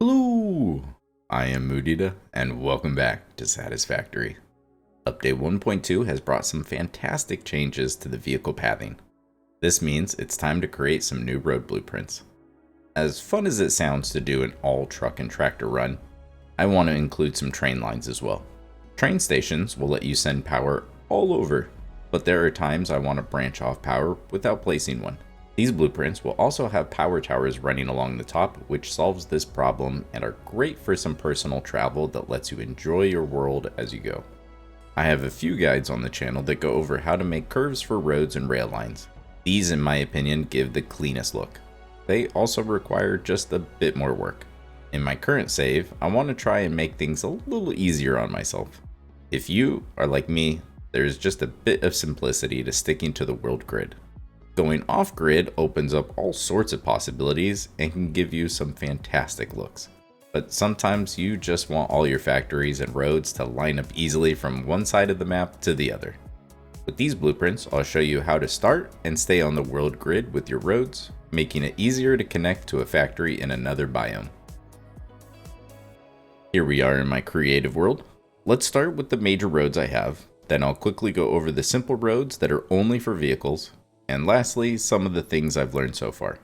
Hello, I am Mudita, and welcome back to Satisfactory. Update 1.2 has brought some fantastic changes to the vehicle pathing. This means it's time to create some new road blueprints. As fun as it sounds to do an all truck and tractor run, I want to include some train lines as well. Train stations will let you send power all over, but there are times I want to branch off power without placing one. These blueprints will also have power towers running along the top, which solves this problem and are great for some personal travel that lets you enjoy your world as you go. I have a few guides on the channel that go over how to make curves for roads and rail lines. These, in my opinion, give the cleanest look. They also require just a bit more work. In my current save, I want to try and make things a little easier on myself. If you are like me, there's just a bit of simplicity to sticking to the world grid. Going off-grid opens up all sorts of possibilities and can give you some fantastic looks. But sometimes you just want all your factories and roads to line up easily from one side of the map to the other. With these blueprints, I'll show you how to start and stay on the world grid with your roads, making it easier to connect to a factory in another biome. Here we are in my creative world. Let's start with the major roads I have, then I'll quickly go over the simple roads that are only for vehicles, and lastly, some of the things I've learned so far.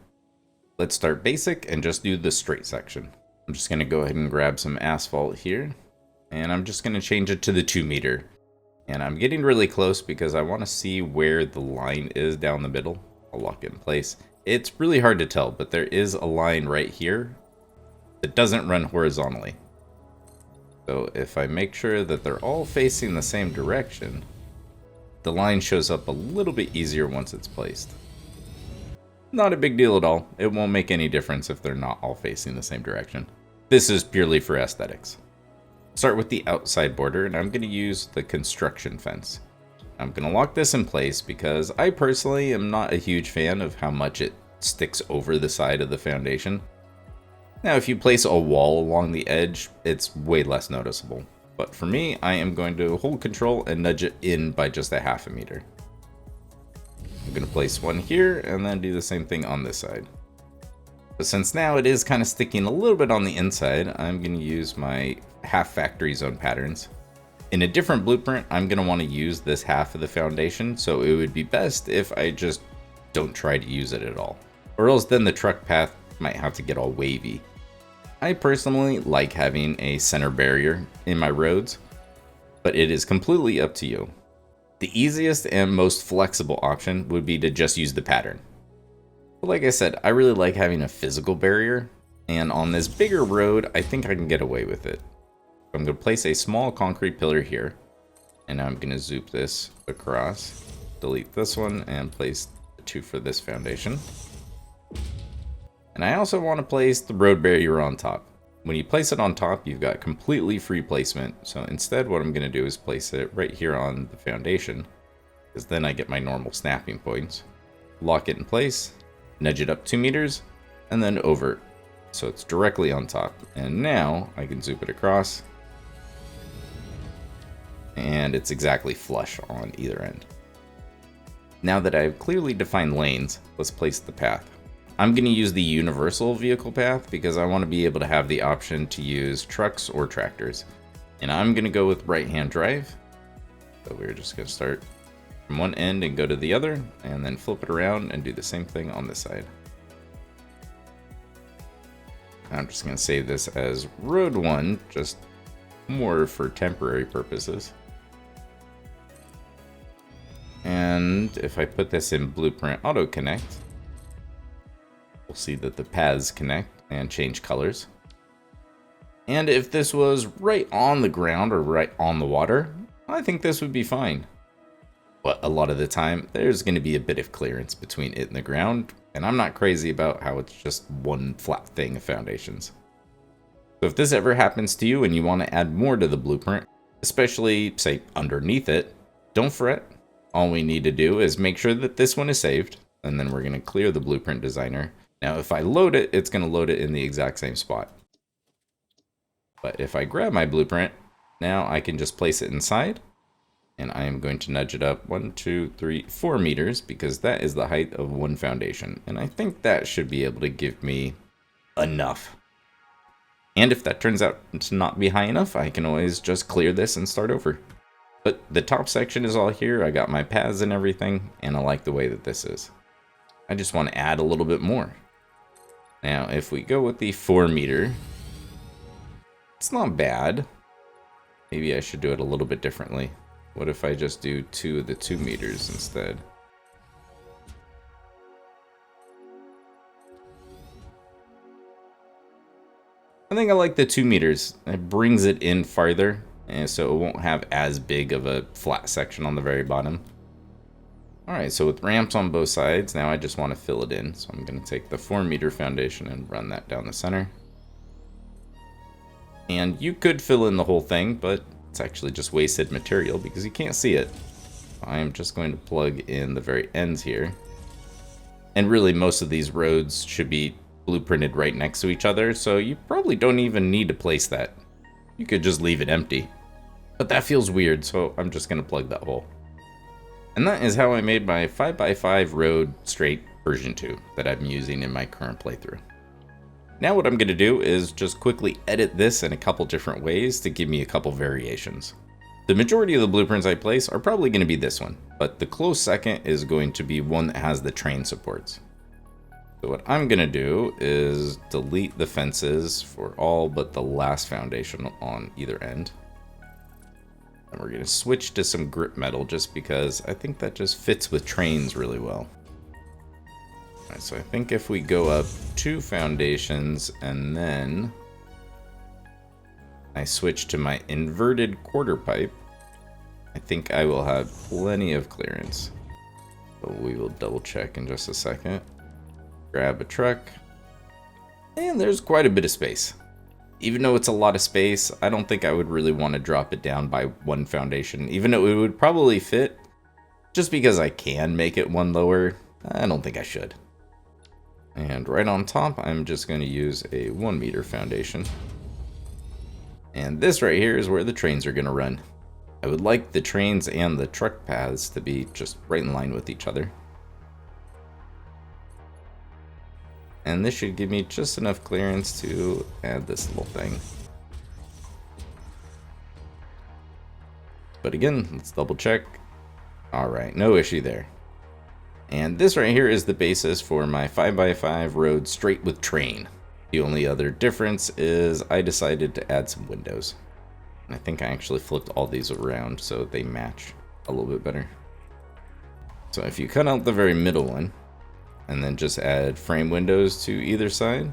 Let's start basic and just do the straight section. I'm just going to go ahead and grab some asphalt here, and I'm just going to change it to the 2 meter. And I'm getting really close because I want to see where the line is down the middle. I'll lock it in place. It's really hard to tell, but there is a line right here that doesn't run horizontally. So if I make sure that they're all facing the same direction, the line shows up a little bit easier once it's placed. Not a big deal at all. It won't make any difference if they're not all facing the same direction. This is purely for aesthetics. Start with the outside border, and I'm going to use the construction fence. I'm going to lock this in place because I personally am not a huge fan of how much it sticks over the side of the foundation. Now, if you place a wall along the edge, it's way less noticeable. But for me, I am going to hold control and nudge it in by just a half a meter. I'm going to place one here and then do the same thing on this side. But since now it is kind of sticking a little bit on the inside, I'm going to use my half factory zone patterns. In a different blueprint, I'm going to want to use this half of the foundation, so it would be best if I just don't try to use it at all. Or else then the truck path might have to get all wavy. I personally like having a center barrier in my roads, but it is completely up to you. The easiest and most flexible option would be to just use the pattern. But like I said, I really like having a physical barrier, and on this bigger road, I think I can get away with it. I'm going to place a small concrete pillar here, and I'm going to zoop this across, delete this one, and place the 2 for this foundation. And I also want to place the road barrier on top. When you place it on top, you've got completely free placement. So instead, what I'm going to do is place it right here on the foundation, because then I get my normal snapping points. Lock it in place, nudge it up 2 meters, and then over. So it's directly on top. And now I can zoom it across, and it's exactly flush on either end. Now that I've clearly defined lanes, let's place the path. I'm going to use the universal vehicle path because I want to be able to have the option to use trucks or tractors. And I'm going to go with right-hand drive. So we're just going to start from one end and go to the other, and then flip it around and do the same thing on this side. I'm just going to save this as road 1, just more for temporary purposes. And if I put this in Blueprint Auto Connect, we'll see that the paths connect and change colors. And if this was right on the ground or right on the water, I think this would be fine. But a lot of the time, there's going to be a bit of clearance between it and the ground, and I'm not crazy about how it's just one flat thing of foundations. So if this ever happens to you and you want to add more to the blueprint, especially, say, underneath it, don't fret. All we need to do is make sure that this one is saved, and then we're going to clear the blueprint designer. Now, if I load it, it's going to load it in the exact same spot. But if I grab my blueprint, now I can just place it inside, and I am going to nudge it up 1, 2, 3, 4 meters because that is the height of one foundation. And I think that should be able to give me enough. And if that turns out to not be high enough, I can always just clear this and start over. But the top section is all here, I got my paths and everything, and I like the way that this is. I just want to add a little bit more. Now, if we go with the 4 meter, it's not bad. Maybe I should do it a little bit differently. What if I just do 2 of the 2 meters instead? I think I like the 2 meters. It brings it in farther, and so it won't have as big of a flat section on the very bottom. Alright, so with ramps on both sides, now I just want to fill it in. So I'm going to take the 4 meter foundation and run that down the center. And you could fill in the whole thing, but it's actually just wasted material because you can't see it. I am just going to plug in the very ends here. And really, most of these roads should be blueprinted right next to each other, so you probably don't even need to place that. You could just leave it empty. But that feels weird, so I'm just going to plug that hole. And that is how I made my 5x5 road straight version 2 that I'm using in my current playthrough. Now what I'm going to do is just quickly edit this in a couple different ways to give me a couple variations. The majority of the blueprints I place are probably going to be this one, but the close second is going to be one that has the train supports. So what I'm going to do is delete the fences for all but the last foundation on either end. And we're going to switch to some grip metal just because I think that just fits with trains really well. Alright, so I think if we go up 2 foundations and then I switch to my inverted quarter pipe, I think I will have plenty of clearance. But we will double check in just a second. Grab a truck, and there's quite a bit of space. Even though it's a lot of space, I don't think I would really want to drop it down by 1 foundation, even though it would probably fit. Just because I can make it 1 lower, I don't think I should. And right on top, I'm just going to use a 1 meter foundation. And this right here is where the trains are going to run. I would like the trains and the truck paths to be just right in line with each other. And this should give me just enough clearance to add this little thing. But again, let's double check. Alright, no issue there. And this right here is the basis for my 5x5 road straight with train. The only other difference is I decided to add some windows. And I think I actually flipped all these around so they match a little bit better. So if you cut out the very middle one, and then just add frame windows to either side,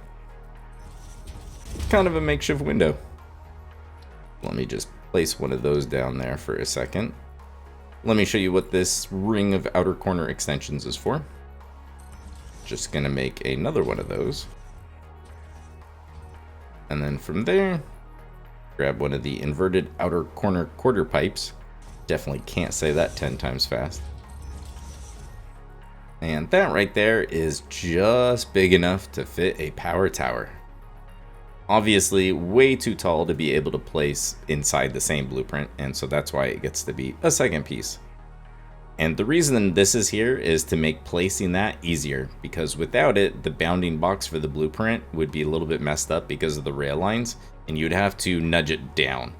kind of a makeshift window. Let me just place one of those down there for a second. Let me show you what this ring of outer corner extensions is for. Just gonna make another one of those. And then from there, grab one of the inverted outer corner quarter pipes. Definitely can't say that 10 times fast. And that right there is just big enough to fit a power tower. Obviously way too tall to be able to place inside the same blueprint, and so that's why it gets to be a second piece. And the reason this is here is to make placing that easier, because without it, the bounding box for the blueprint would be a little bit messed up because of the rail lines, and you'd have to nudge it down.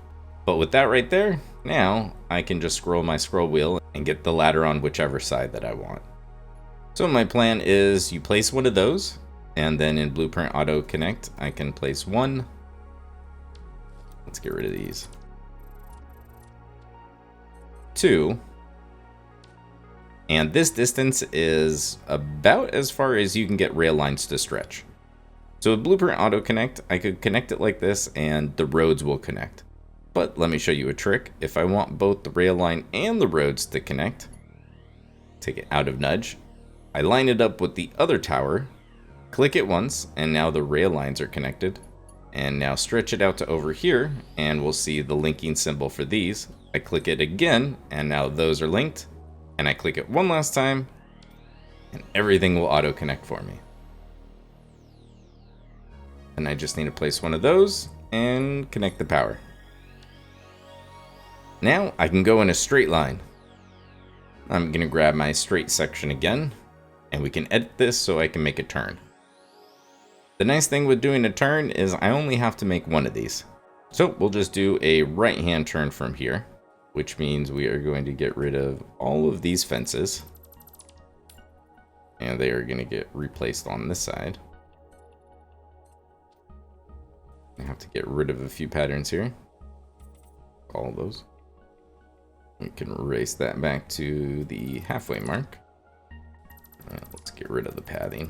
But with that right there, now I can just scroll my scroll wheel and get the ladder on whichever side that I want. So my plan is you place one of those, and then in Blueprint Auto Connect, I can place 1. Let's get rid of these. 2. And this distance is about as far as you can get rail lines to stretch. So with Blueprint Auto Connect, I could connect it like this and the roads will connect. But let me show you a trick. If I want both the rail line and the roads to connect, take it out of nudge. I line it up with the other tower, click it once, and now the rail lines are connected. And now stretch it out to over here, and we'll see the linking symbol for these. I click it again, and now those are linked. And I click it one last time, and everything will auto-connect for me. And I just need to place one of those, and connect the power. Now I can go in a straight line. I'm going to grab my straight section again. And we can edit this so I can make a turn. The nice thing with doing a turn is I only have to make one of these. So we'll just do a right-hand turn from here, which means we are going to get rid of all of these fences. And they are going to get replaced on this side. I have to get rid of a few patterns here. All of those. We can erase that back to the halfway mark. Let's get rid of the padding.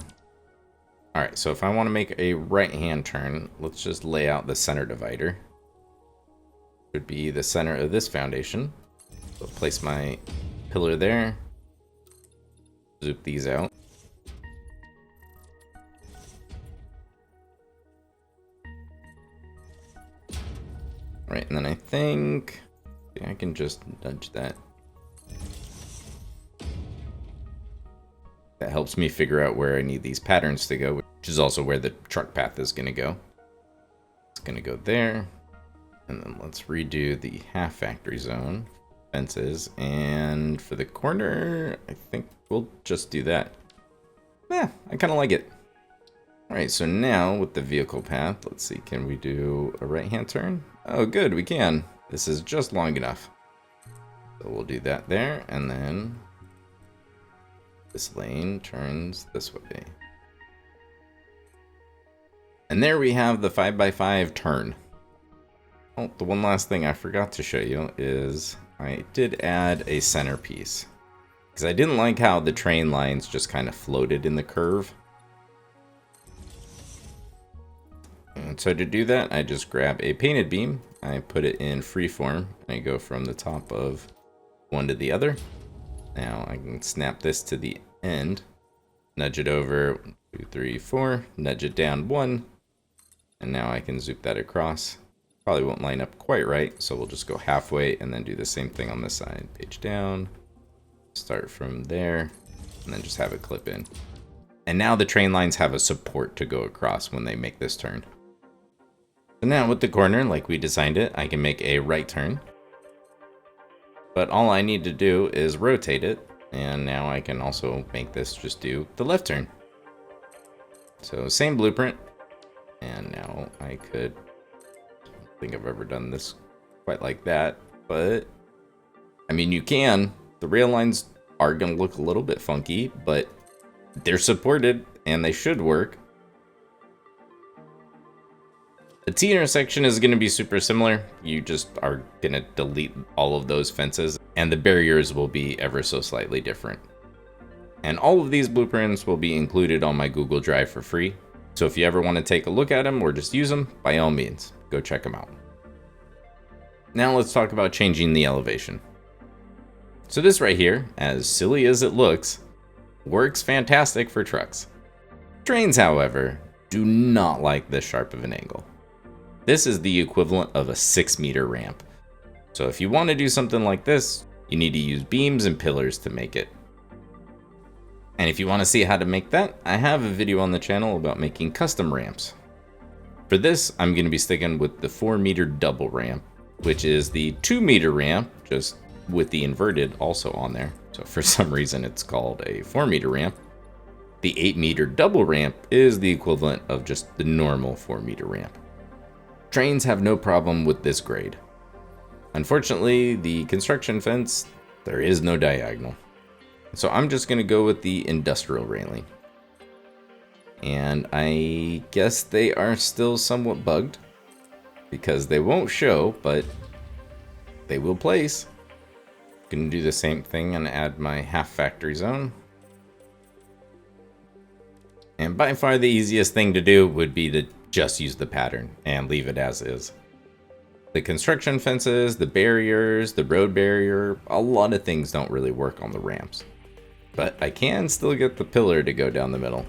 Alright, so if I want to make a right-hand turn, let's just lay out the center divider. Would be the center of this foundation. So place my pillar there. Zoop these out. Alright, and then I think I can just nudge that. That helps me figure out where I need these patterns to go, which is also where the truck path is going to go. It's going to go there. And then let's redo the half factory zone fences. And for the corner, I think we'll just do that. Yeah, I kind of like it. All right, so now with the vehicle path, let's see, can we do a right-hand turn? Oh, good, we can. This is just long enough. So we'll do that there, and then this lane turns this way. And there we have the 5x5 turn. Oh, the one last thing I forgot to show you is I did add a centerpiece. Because I didn't like how the train lines just kind of floated in the curve. And so to do that, I just grab a painted beam, I put it in freeform, and I go from the top of one to the other. Now I can snap this to the end, nudge it over 1, 2, 3, 4, nudge it down 1, and now I can zoop that across. Probably won't line up quite right, so we'll just go halfway and then do the same thing on this side. Page down, start from there, and then just have it clip in. And now the train lines have a support to go across when they make this turn. So now with the corner, like we designed it, I can make a right turn. But all I need to do is rotate it, and now I can also make this just do the left turn. So same blueprint, and now I could, I don't think I've ever done this quite like that, but I mean, you can. The rail lines are going to look a little bit funky, but they're supported and they should work. The T-intersection is going to be super similar. You just are going to delete all of those fences, and the barriers will be ever so slightly different. And all of these blueprints will be included on my Google Drive for free. So if you ever want to take a look at them or just use them, by all means, go check them out. Now let's talk about changing the elevation. So this right here, as silly as it looks, works fantastic for trucks. Trains, however, do not like this sharp of an angle. This is the equivalent of a 6-meter ramp. So if you want to do something like this, you need to use beams and pillars to make it. And if you want to see how to make that, I have a video on the channel about making custom ramps. For this, I'm going to be sticking with the 4-meter double ramp, which is the 2-meter ramp, just with the inverted also on there. So for some reason it's called a 4-meter ramp. The 8-meter double ramp is the equivalent of just the normal 4-meter ramp. Trains have no problem with this grade. Unfortunately, the construction fence, there is no diagonal. So I'm just going to go with the industrial railing. And I guess they are still somewhat bugged, because they won't show, but they will place. Gonna do the same thing and add my half factory zone. And by far the easiest thing to do would be to just use the pattern and leave it as is. The construction fences, the barriers, the road barrier, a lot of things don't really work on the ramps. But I can still get the pillar to go down the middle.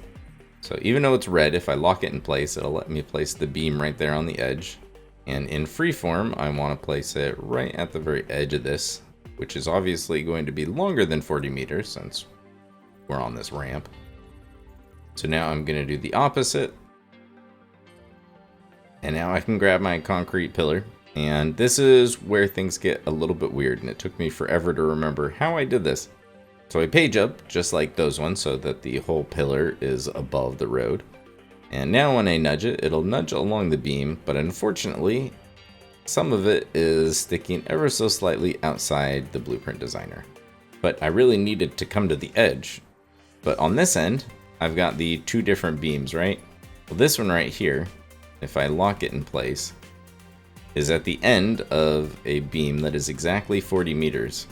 So even though it's red, if I lock it in place, it'll let me place the beam right there on the edge. And in freeform, I want to place it right at the very edge of this, which is obviously going to be longer than 40 meters since we're on this ramp. So now I'm going to do the opposite. And now I can grab my concrete pillar. And this is where things get a little bit weird, and it took me forever to remember how I did this. So I page up just like those ones so that the whole pillar is above the road. And now when I nudge it, it'll nudge along the beam, but unfortunately, some of it is sticking ever so slightly outside the blueprint designer. But I really need it to come to the edge. But on this end, I've got the two different beams, right? Well, this one right here, if I lock it in place, is at the end of a beam that is exactly 40 meters.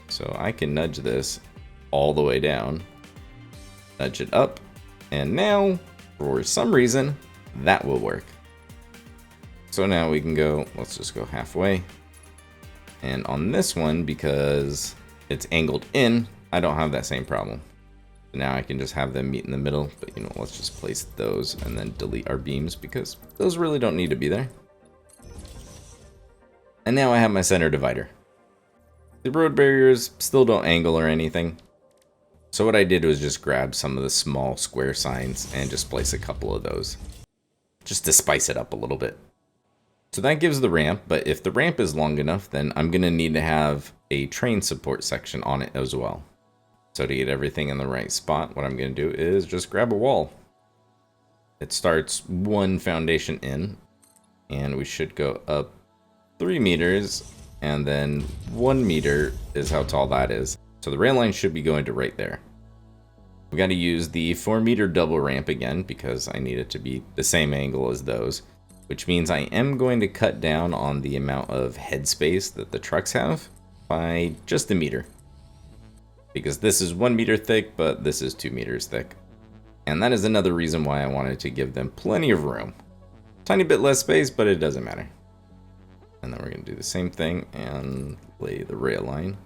So I can nudge this all the way down, nudge it up, and now, for some reason, that will work. So now we can go, let's just go halfway. And on this one, because it's angled in, I don't have that same problem. So now I can just have them meet in the middle, but you know, let's just place those and then delete our beams because those really don't need to be there. And now I have my center divider. The road barriers still don't angle or anything. So what I did was just grab some of the small square signs and just place a couple of those, just to spice it up a little bit. So that gives the ramp, but if the ramp is long enough, then I'm going to need to have a train support section on it as well. So to get everything in the right spot, what I'm going to do is just grab a wall. It starts one foundation in, and we should go up 3 meters, and then 1 meter is how tall that is. So the rail line should be going to right there. We got to use the 4 meter double ramp again because I need it to be the same angle as those, which means I am going to cut down on the amount of headspace that the trucks have by just 1 meter. Because this is 1 meter thick, but this is 2 meters thick. And that is another reason why I wanted to give them plenty of room. Tiny bit less space, but it doesn't matter. And then we're going to do the same thing and lay the rail line.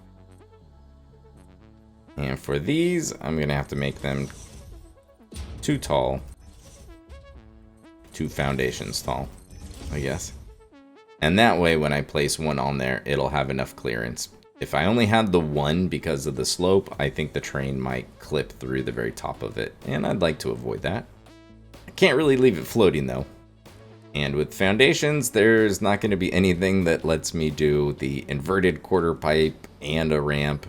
And for these, I'm going to have to make them too tall. 2 foundations tall, I guess. And that way, when I place one on there, it'll have enough clearance. If I only had the one because of the slope, I think the train might clip through the very top of it, and I'd like to avoid that. I can't really leave it floating though. And with foundations, there's not going to be anything that lets me do the inverted quarter pipe and a ramp.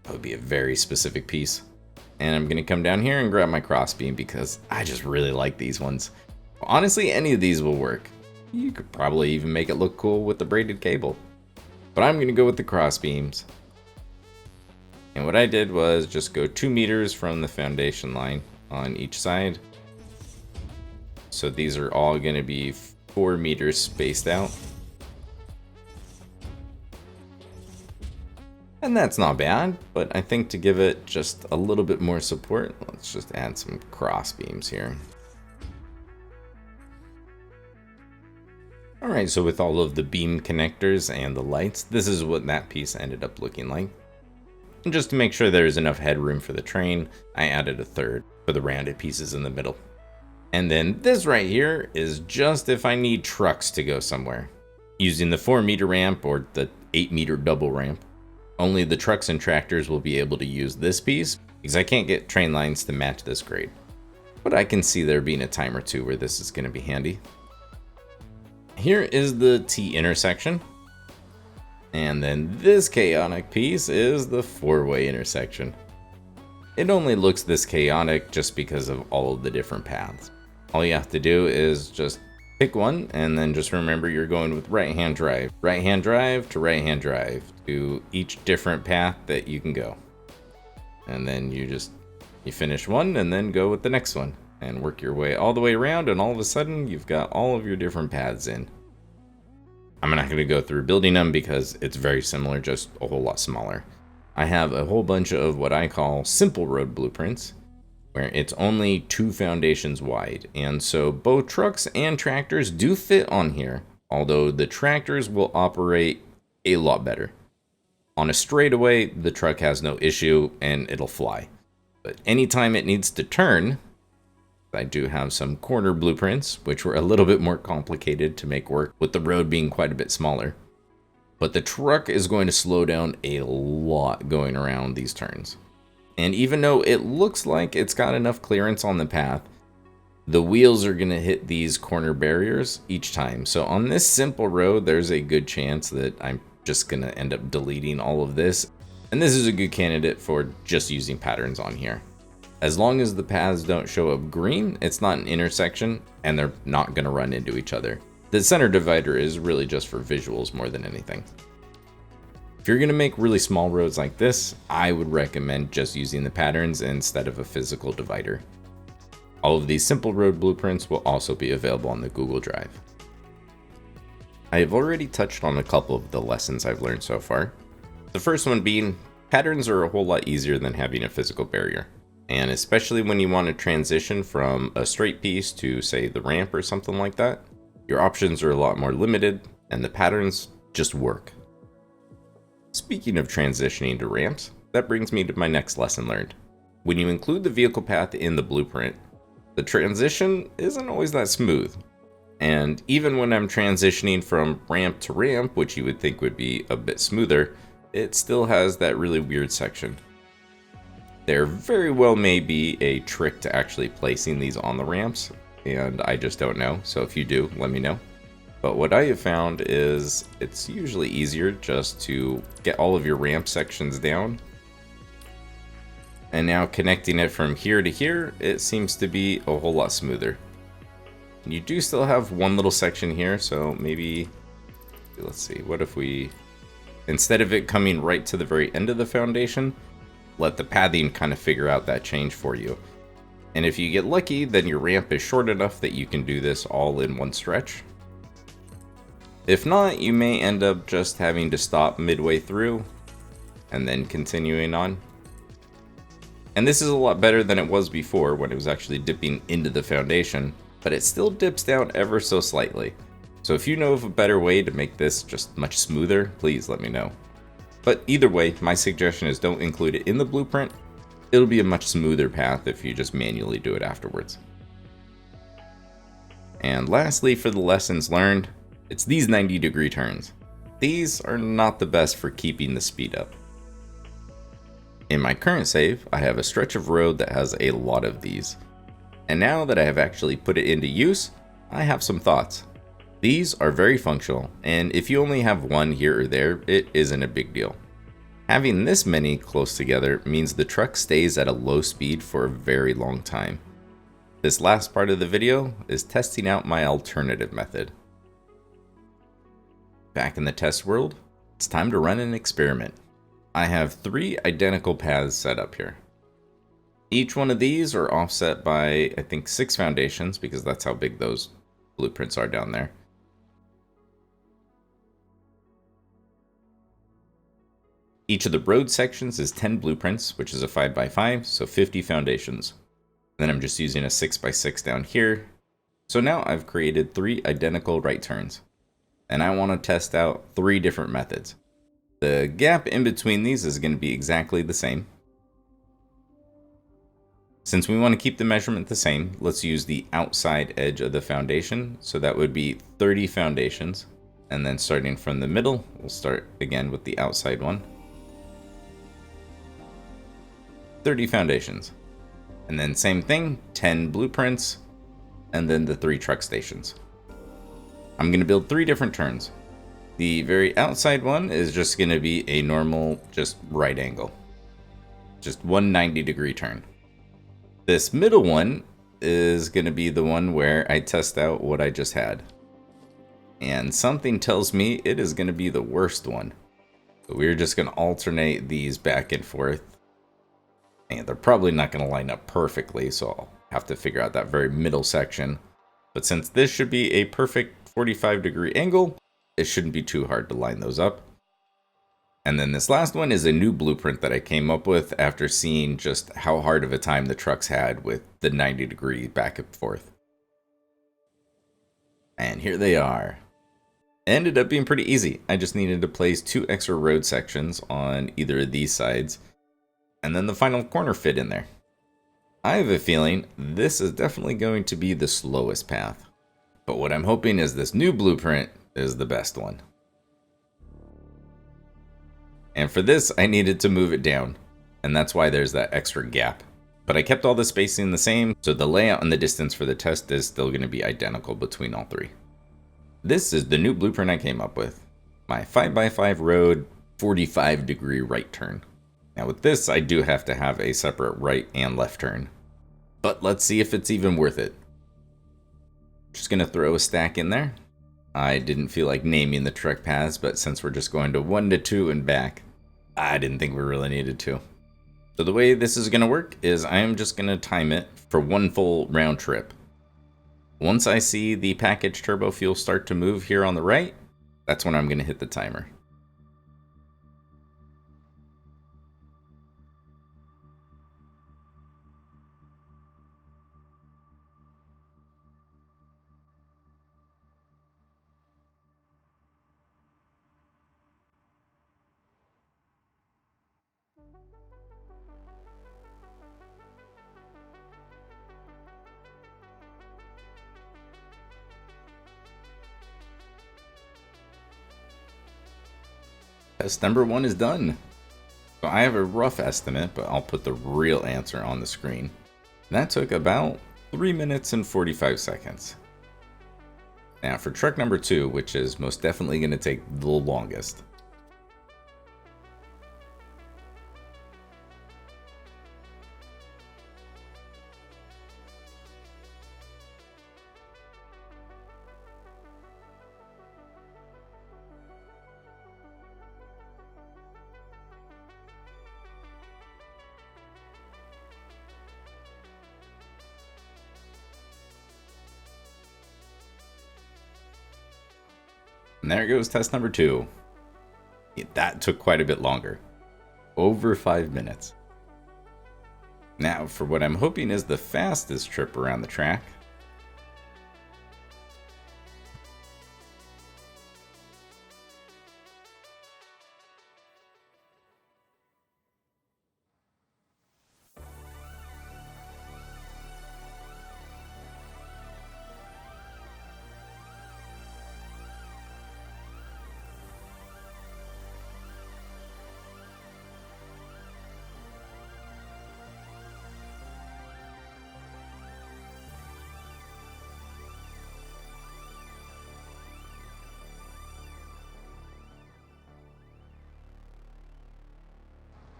That would be a very specific piece. And I'm going to come down here and grab my crossbeam because I just really like these ones. Honestly, any of these will work. You could probably even make it look cool with the braided cable. But I'm going to go with the cross beams. And what I did was just go 2 meters from the foundation line on each side. So these are all going to be 4 meters spaced out. And that's not bad, but I think to give it just a little bit more support, let's just add some cross beams here. Alright, so with all of the beam connectors and the lights, this is what that piece ended up looking like. And just to make sure there's enough headroom for the train, I added a third for the rounded pieces in the middle. And then this right here is just if I need trucks to go somewhere. Using the 4 meter ramp or the 8 meter double ramp, only the trucks and tractors will be able to use this piece because I can't get train lines to match this grade. But I can see there being a time or two where this is going to be handy. Here is the T intersection. And then this chaotic piece is the 4-way intersection. It only looks this chaotic just because of all of the different paths. All you have to do is just pick one and then just remember you're going with right-hand drive. Right-hand drive to right-hand drive to each different path that you can go. And then you finish one and then go with the next one. And work your way all the way around, and all of a sudden you've got all of your different paths in. I'm not going to go through building them because it's very similar, just a whole lot smaller. I have a whole bunch of what I call simple road blueprints, where it's only 2 foundations wide, and so both trucks and tractors do fit on here, although the tractors will operate a lot better. On a straightaway, the truck has no issue and it'll fly. But anytime it needs to turn, I do have some corner blueprints, which were a little bit more complicated to make work with the road being quite a bit smaller. But the truck is going to slow down a lot going around these turns. And even though it looks like it's got enough clearance on the path, the wheels are going to hit these corner barriers each time. So on this simple road, there's a good chance that I'm just going to end up deleting all of this. And this is a good candidate for just using patterns on here. As long as the paths don't show up green, it's not an intersection, and they're not going to run into each other. The center divider is really just for visuals more than anything. If you're going to make really small roads like this, I would recommend just using the patterns instead of a physical divider. All of these simple road blueprints will also be available on the Google Drive. I have already touched on a couple of the lessons I've learned so far. The first one being, patterns are a whole lot easier than having a physical barrier. And especially when you want to transition from a straight piece to, say, the ramp or something like that, your options are a lot more limited, and the patterns just work. Speaking of transitioning to ramps, that brings me to my next lesson learned. When you include the vehicle path in the blueprint, the transition isn't always that smooth. And even when I'm transitioning from ramp to ramp, which you would think would be a bit smoother, it still has that really weird section. There very well may be a trick to actually placing these on the ramps, and I just don't know, so if you do, let me know. But what I have found is it's usually easier just to get all of your ramp sections down. And now connecting it from here to here, it seems to be a whole lot smoother. You do still have one little section here, so maybe, let's see, what if we, instead of it coming right to the very end of the foundation, let the pathing kind of figure out that change for you. And if you get lucky, then your ramp is short enough that you can do this all in one stretch. If not, you may end up just having to stop midway through and then continuing on. And this is a lot better than it was before when it was actually dipping into the foundation, but it still dips down ever so slightly. So if you know of a better way to make this just much smoother, please let me know. But either way, my suggestion is don't include it in the blueprint. It'll be a much smoother path if you just manually do it afterwards. And lastly, for the lessons learned, it's these 90-degree turns. These are not the best for keeping the speed up. In my current save, I have a stretch of road that has a lot of these. And now that I have actually put it into use, I have some thoughts. These are very functional, and if you only have one here or there, it isn't a big deal. Having this many close together means the truck stays at a low speed for a very long time. This last part of the video is testing out my alternative method. Back in the test world, it's time to run an experiment. I have 3 identical paths set up here. Each one of these are offset by, I think, 6 foundations, because that's how big those blueprints are down there. Each of the road sections is 10 blueprints, which is a 5x5, so 50 foundations. Then I'm just using a 6x6 down here. So now I've created 3 identical right turns. And I want to test out 3 different methods. The gap in between these is going to be exactly the same. Since we want to keep the measurement the same, let's use the outside edge of the foundation. So that would be 30 foundations. And then starting from the middle, we'll start again with the outside one. 30 foundations. And then same thing, 10 blueprints, and then the 3 truck stations. I'm going to build 3 different turns. The very outside one is just going to be a normal, just right angle. Just one 90-degree turn. This middle one is going to be the one where I test out what I just had. And something tells me it is going to be the worst one. So we're just going to alternate these back and forth. And they're probably not going to line up perfectly, so I'll have to figure out that very middle section. But since this should be a perfect 45-degree angle, it shouldn't be too hard to line those up. And then this last one is a new blueprint that I came up with after seeing just how hard of a time the trucks had with the 90-degree back and forth. And here they are. It ended up being pretty easy. I just needed to place 2 extra road sections on either of these sides, and then the final corner fit in there. I have a feeling this is definitely going to be the slowest path. But what I'm hoping is this new blueprint is the best one. And for this, I needed to move it down. And that's why there's that extra gap. But I kept all the spacing the same, so the layout and the distance for the test is still going to be identical between all 3. This is the new blueprint I came up with. My 5x5 road 45-degree right turn. Now with this, I do have to have a separate right and left turn. But let's see if it's even worth it. Just gonna throw a stack in there. I didn't feel like naming the trek paths, but since we're just going to 1 to 2 and back, I didn't think we really needed to. So the way this is gonna work is I am just gonna time it for 1 full round trip. Once I see the package turbo fuel start to move here on the right, that's when I'm gonna hit the timer. Test number 1 is done. So I have a rough estimate, but I'll put the real answer on the screen. That took about 3 minutes and 45 seconds. Now for trek number 2, which is most definitely going to take the longest. And there goes test number 2. That took quite a bit longer. Over 5 minutes. Now, for what I'm hoping is the fastest trip around the track.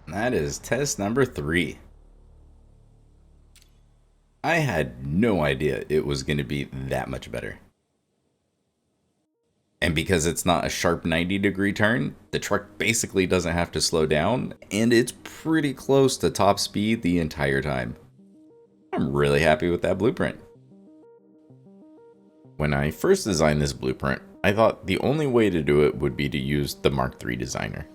That is test number 3. I had no idea it was going to be that much better. And because it's not a sharp 90-degree turn, the truck basically doesn't have to slow down, and it's pretty close to top speed the entire time. I'm really happy with that blueprint. When I first designed this blueprint, I thought the only way to do it would be to use the Mark III designer.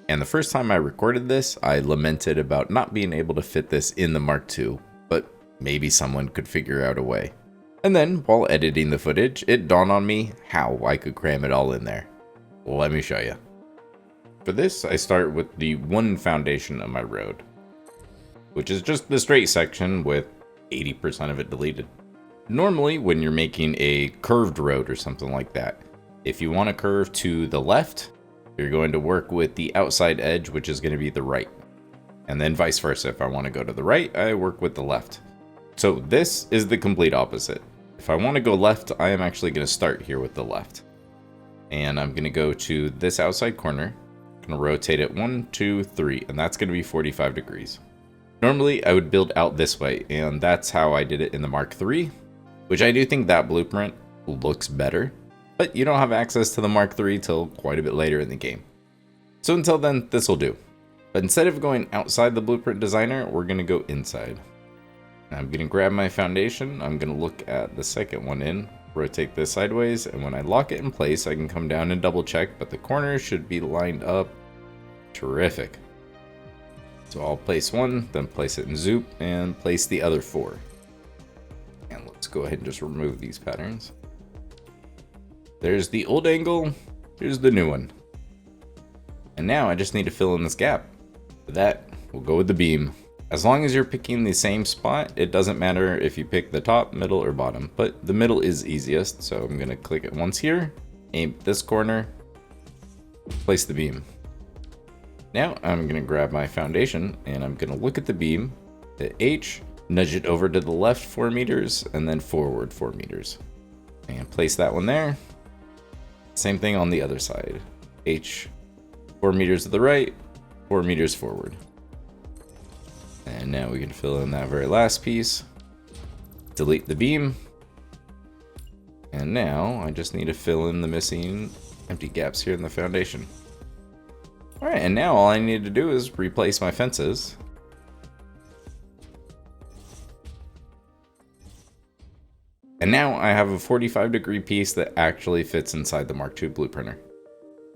And the first time I recorded this, I lamented about not being able to fit this in the Mark II, but maybe someone could figure out a way. And then, while editing the footage, it dawned on me how I could cram it all in there. Let me show you. For this, I start with the one foundation of my road, which is just the straight section with 80% of it deleted. Normally, when you're making a curved road or something like that, if you want to curve to the left, you're going to work with the outside edge, which is going to be the right. And then vice versa. If I want to go to the right, I work with the left. So this is the complete opposite. If I want to go left, I am actually going to start here with the left. And I'm going to go to this outside corner. I'm going to rotate it 1, 2, 3, and that's going to be 45 degrees. Normally, I would build out this way, and that's how I did it in the Mark III, which I do think that blueprint looks better. But you don't have access to the Mark III till quite a bit later in the game. So until then, this will do. But instead of going outside the blueprint designer, we're going to go inside. Now I'm going to grab my foundation. I'm going to look at the second one in, rotate this sideways, and when I lock it in place, I can come down and double check, but the corners should be lined up. Terrific. So I'll place one, then place it in Zoop, and place the other 4. And let's go ahead and just remove these patterns. There's the old angle, here's the new one. And now I just need to fill in this gap. For that, we'll go with the beam. As long as you're picking the same spot, it doesn't matter if you pick the top, middle, or bottom, but the middle is easiest, so I'm gonna click it once here, aim this corner, place the beam. Now I'm gonna grab my foundation, and I'm gonna look at the beam, hit H, nudge it over to the left 4 meters, and then forward 4 meters. And place that one there. Same thing on the other side. H, 4 meters to the right, 4 meters forward. And now we can fill in that very last piece. Delete the beam. And now I just need to fill in the missing empty gaps here in the foundation. Alright, and now all I need to do is replace my fences. And now I have a 45-degree piece that actually fits inside the Mark II blueprinter.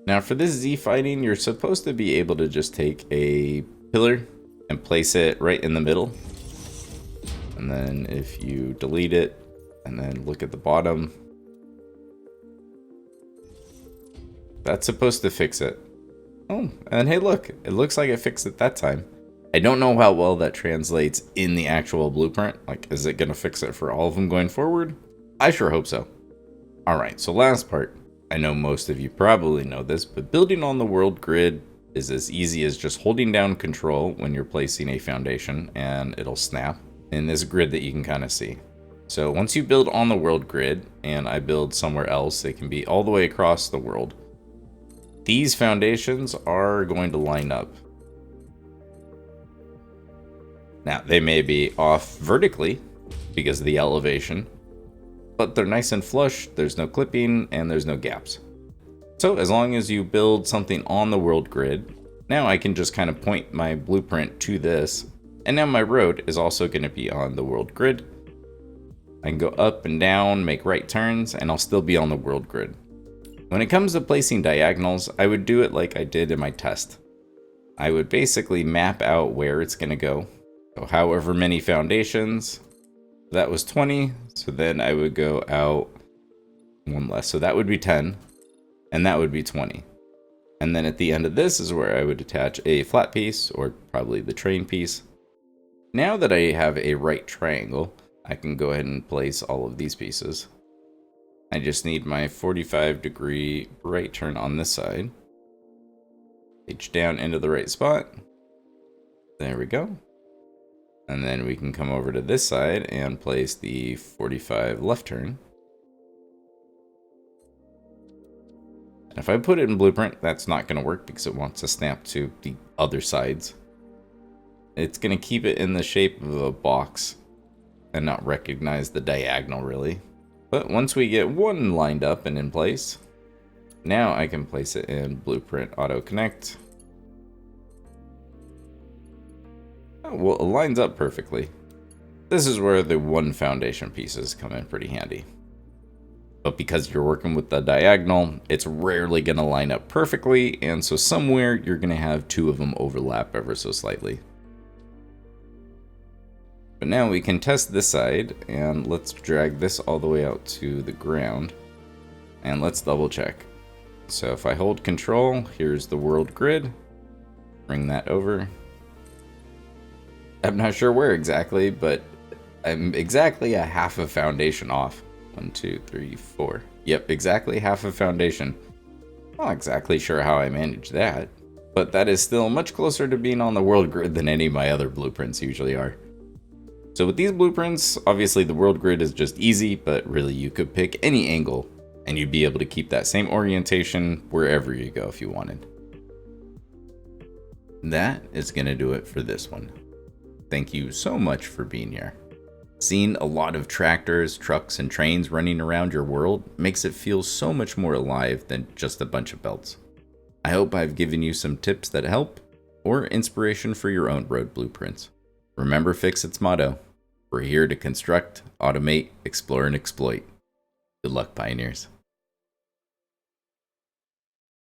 Now for this Z fighting, you're supposed to be able to just take a pillar and place it right in the middle. And then if you delete it and then look at the bottom, that's supposed to fix it. Oh, and hey look, it looks like it fixed it that time. I don't know how well that translates in the actual blueprint. Like, is it going to fix it for all of them going forward? I sure hope so. Alright, so last part. I know most of you probably know this, but building on the world grid is as easy as just holding down control when you're placing a foundation and it'll snap in this grid that you can kind of see. So once you build on the world grid and I build somewhere else, it can be all the way across the world. These foundations are going to line up. Now, they may be off vertically because of the elevation, but they're nice and flush, there's no clipping, and there's no gaps. So as long as you build something on the world grid, now I can just kind of point my blueprint to this, and now my road is also going to be on the world grid. I can go up and down, make right turns, and I'll still be on the world grid. When it comes to placing diagonals, I would do it like I did in my test. I would basically map out where it's going to go. So however many foundations, that was 20, so then I would go out one less, so that would be 10, and that would be 20. And then at the end of this is where I would attach a flat piece, or probably the train piece. Now that I have a right triangle, I can go ahead and place all of these pieces. I just need my 45-degree right turn on this side. H down into the right spot. There we go. And then we can come over to this side and place the 45 left turn. And if I put it in Blueprint, that's not going to work because it wants to snap to the other sides. It's going to keep it in the shape of a box and not recognize the diagonal really. But once we get one lined up and in place, now I can place it in Blueprint Auto Connect. Oh, well, it lines up perfectly. This is where the one foundation pieces come in pretty handy. But because you're working with the diagonal, it's rarely going to line up perfectly, and so somewhere you're going to have two of them overlap ever so slightly. But now we can test this side, and let's drag this all the way out to the ground, and let's double check. So if I hold control, here's the world grid, bring that over. I'm not sure where exactly, but I'm exactly a half a foundation off. 1, 2, 3, 4. Yep, exactly half a foundation. Not exactly sure how I managed that, but that is still much closer to being on the world grid than any of my other blueprints usually are. So with these blueprints, obviously the world grid is just easy, but really you could pick any angle and you'd be able to keep that same orientation wherever you go if you wanted. That is going to do it for this one. Thank you so much for being here. Seeing a lot of tractors, trucks, and trains running around your world makes it feel so much more alive than just a bunch of belts. I hope I've given you some tips that help, or inspiration for your own road blueprints. Remember Fixit's motto: we're here to construct, automate, explore, and exploit. Good luck, pioneers.